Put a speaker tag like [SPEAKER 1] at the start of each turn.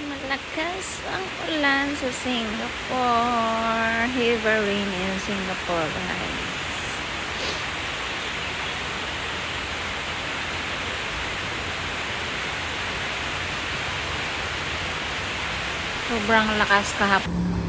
[SPEAKER 1] Malakas ang ulan sa Singapore. Heavy rain in Singapore, guys. Sobrang lakas kahapon.